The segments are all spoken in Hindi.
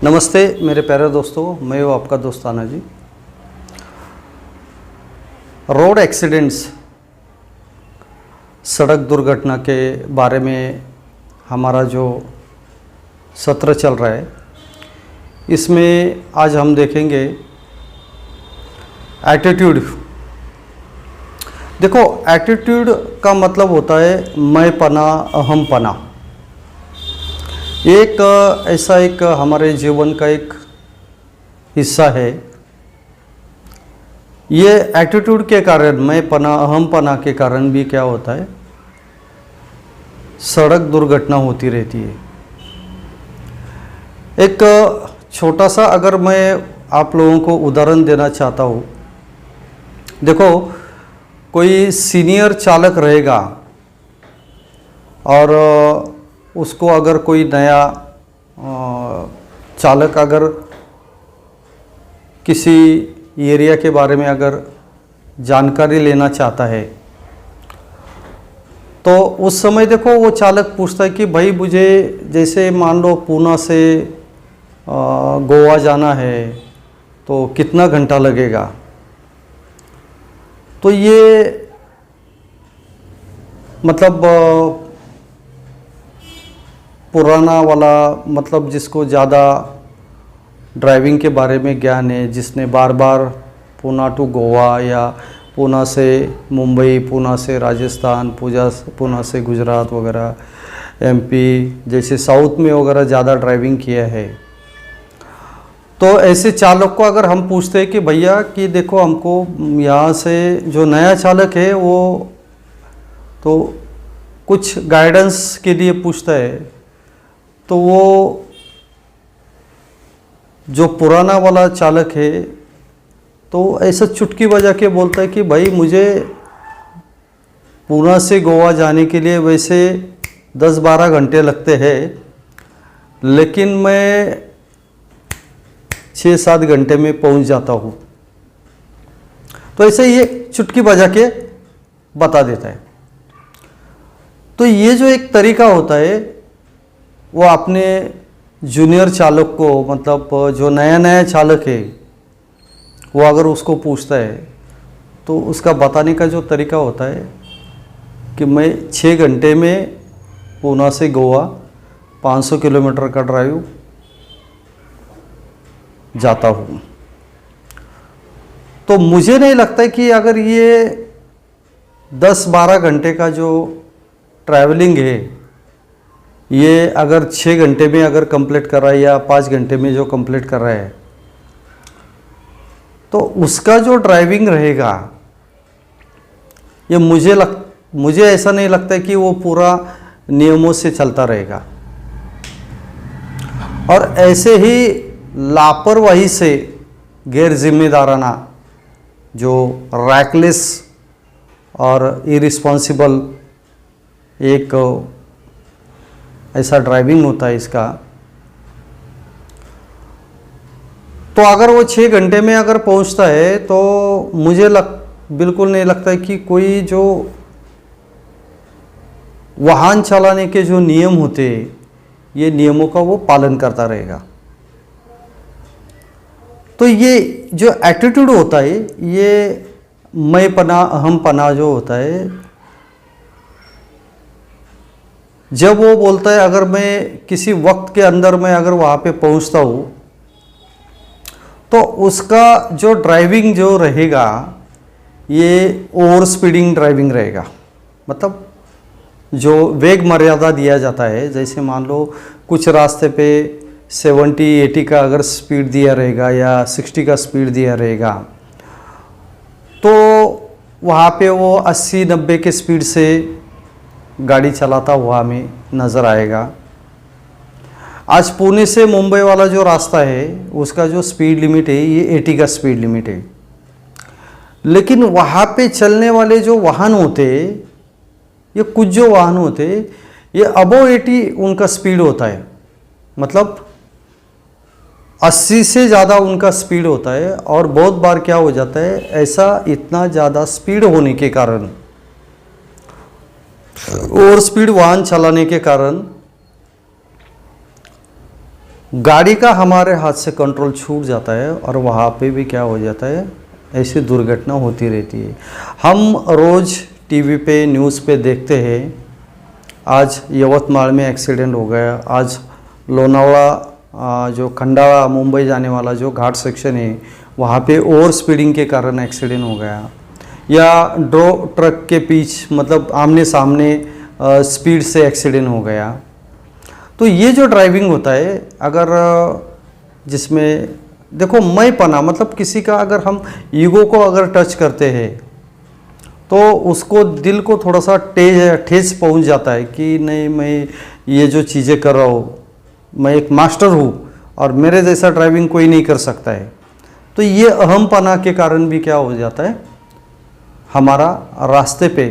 नमस्ते मेरे प्यारे दोस्तों, मैं हूँ आपका दोस्त आना जी। रोड एक्सीडेंट्स, सड़क दुर्घटना के बारे में हमारा जो सत्र चल रहा है, इसमें आज हम देखेंगे एटीट्यूड। देखो, एटीट्यूड का मतलब होता है मैं पना, अहम पना। एक ऐसा एक हमारे जीवन का एक हिस्सा है। ये एटीट्यूड के कारण, मैं पना, अहम पना के कारण भी क्या होता है, सड़क दुर्घटना होती रहती है। एक छोटा सा अगर मैं आप लोगों को उदाहरण देना चाहता हूँ। देखो, कोई सीनियर चालक रहेगा और उसको अगर कोई नया चालक अगर किसी एरिया के बारे में अगर जानकारी लेना चाहता है, तो उस समय देखो वो चालक पूछता है कि भाई मुझे, जैसे मान लो पूना से गोवा जाना है तो कितना घंटा लगेगा। तो ये मतलब पुराना वाला, मतलब जिसको ज़्यादा ड्राइविंग के बारे में ज्ञान है, जिसने बार बार पूना टू गोवा या पूना से मुंबई, पूना से राजस्थान, पूना से गुजरात वगैरह, एमपी जैसे साउथ में वगैरह ज़्यादा ड्राइविंग किया है, तो ऐसे चालक को अगर हम पूछते हैं कि भैया कि देखो हमको यहाँ से, जो नया चालक है वो तो कुछ गाइडेंस के लिए पूछता है, तो वो जो पुराना वाला चालक है तो ऐसा चुटकी बजा के बोलता है कि भाई मुझे पूना से गोवा जाने के लिए वैसे 10-12 घंटे लगते हैं, लेकिन मैं 6-7 घंटे में पहुंच जाता हूँ। तो ऐसे ये चुटकी बजा के बता देता है। तो ये जो एक तरीका होता है, वो अपने जूनियर चालक को, मतलब जो नया नया चालक है, वो अगर उसको पूछता है तो उसका बताने का जो तरीका होता है कि मैं 6 घंटे में पूना से गोवा 500 किलोमीटर का ड्राइव जाता हूँ। तो मुझे नहीं लगता कि अगर ये 10-12 घंटे का जो ट्रैवलिंग है, ये अगर 6 घंटे में अगर कंप्लीट कर रहा है या 5 घंटे में जो कंप्लीट कर रहा है, तो उसका जो ड्राइविंग रहेगा, ये मुझे ऐसा नहीं लगता कि वो पूरा नियमों से चलता रहेगा। और ऐसे ही लापरवाही से, गैर जिम्मेदाराना, जो रैकलेस और इरिस्पॉन्सिबल एक ऐसा ड्राइविंग होता है इसका, तो अगर वो 6 घंटे में अगर पहुंचता है तो मुझे बिल्कुल नहीं लगता कि कोई जो वाहन चलाने के जो नियम होते हैं, ये नियमों का वो पालन करता रहेगा। तो ये जो एटीट्यूड होता है, ये मैं पना, अहम पना जो होता है, जब वो बोलता है अगर मैं किसी वक्त के अंदर में अगर वहाँ पे पहुँचता हूँ, तो उसका जो ड्राइविंग जो रहेगा, ये ओवर स्पीडिंग ड्राइविंग रहेगा। मतलब जो वेग मर्यादा दिया जाता है, जैसे मान लो कुछ रास्ते पे 70-80 का अगर स्पीड दिया रहेगा या 60 का स्पीड दिया रहेगा, तो वहाँ पे वो 80-90 के स्पीड से गाड़ी चलाता हुआ हमें नज़र आएगा। आज पुणे से मुंबई वाला जो रास्ता है, उसका जो स्पीड लिमिट है ये 80 का स्पीड लिमिट है, लेकिन वहाँ पे चलने वाले जो वाहन होते, ये कुछ जो वाहन होते, ये अबव 80 उनका स्पीड होता है। मतलब 80 से ज़्यादा उनका स्पीड होता है। और बहुत बार क्या हो जाता है, ऐसा इतना ज़्यादा स्पीड होने के कारण, ओवर स्पीड वाहन चलाने के कारण गाड़ी का हमारे हाथ से कंट्रोल छूट जाता है और वहाँ पे भी क्या हो जाता है, ऐसी दुर्घटना होती रहती है। हम रोज़ टीवी पे न्यूज़ पे देखते हैं, आज यवतमाल में एक्सीडेंट हो गया, आज लोनावला जो खंडाला मुंबई जाने वाला जो घाट सेक्शन है वहाँ पे ओवर स्पीडिंग के कारण एक्सीडेंट हो गया, या ट्रक के पीछे मतलब आमने सामने स्पीड से एक्सीडेंट हो गया। तो ये जो ड्राइविंग होता है, अगर जिसमें देखो मैं पना मतलब किसी का अगर हम ईगो को अगर टच करते हैं तो उसको दिल को थोड़ा सा ठेस पहुंच जाता है कि नहीं, मैं ये जो चीज़ें कर रहा हूँ, मैं एक मास्टर हूँ और मेरे जैसा ड्राइविंग कोई नहीं कर सकता है। तो ये अहमपना के कारण भी क्या हो जाता है, हमारा रास्ते पे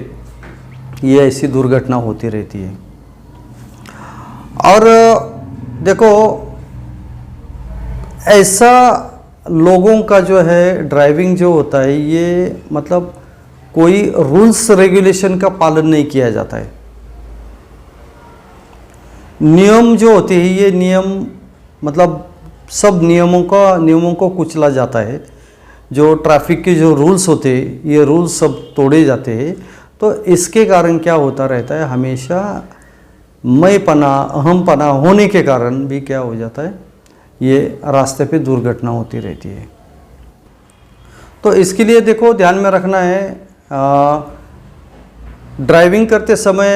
ये ऐसी दुर्घटना होती रहती है। और देखो ऐसा लोगों का जो है ड्राइविंग जो होता है, ये मतलब कोई रूल्स रेगुलेशन का पालन नहीं किया जाता है। नियम जो होते हैं ये नियम मतलब सब नियमों को कुचला जाता है। जो ट्रैफिक के जो रूल्स होते हैं ये रूल्स सब तोड़े जाते हैं। तो इसके कारण क्या होता रहता है, हमेशा मैंपना अहमपना होने के कारण भी क्या हो जाता है, ये रास्ते पे दुर्घटना होती रहती है। तो इसके लिए देखो ध्यान में रखना है, ड्राइविंग करते समय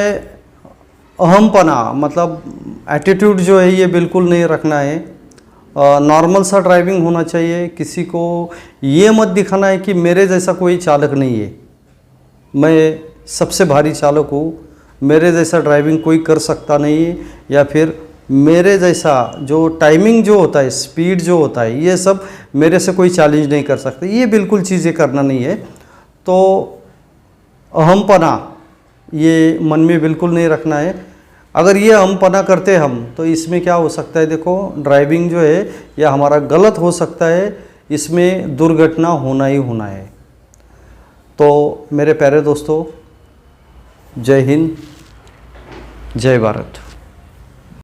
अहमपना मतलब एटीट्यूड जो है ये बिल्कुल नहीं रखना है। नॉर्मल सा ड्राइविंग होना चाहिए। किसी को ये मत दिखाना है कि मेरे जैसा कोई चालक नहीं है, मैं सबसे भारी चालक हूँ, मेरे जैसा ड्राइविंग कोई कर सकता नहीं है, या फिर मेरे जैसा जो टाइमिंग जो होता है, स्पीड जो होता है, ये सब मेरे से कोई चैलेंज नहीं कर सकते। ये बिल्कुल चीज़ें करना नहीं है। तो अहमपना ये मन में बिल्कुल नहीं रखना है। अगर ये अहमपना करते हम तो इसमें क्या हो सकता है, देखो ड्राइविंग जो है यह हमारा गलत हो सकता है, इसमें दुर्घटना होना ही होना है। तो मेरे प्यारे दोस्तों, जय हिंद, जय भारत।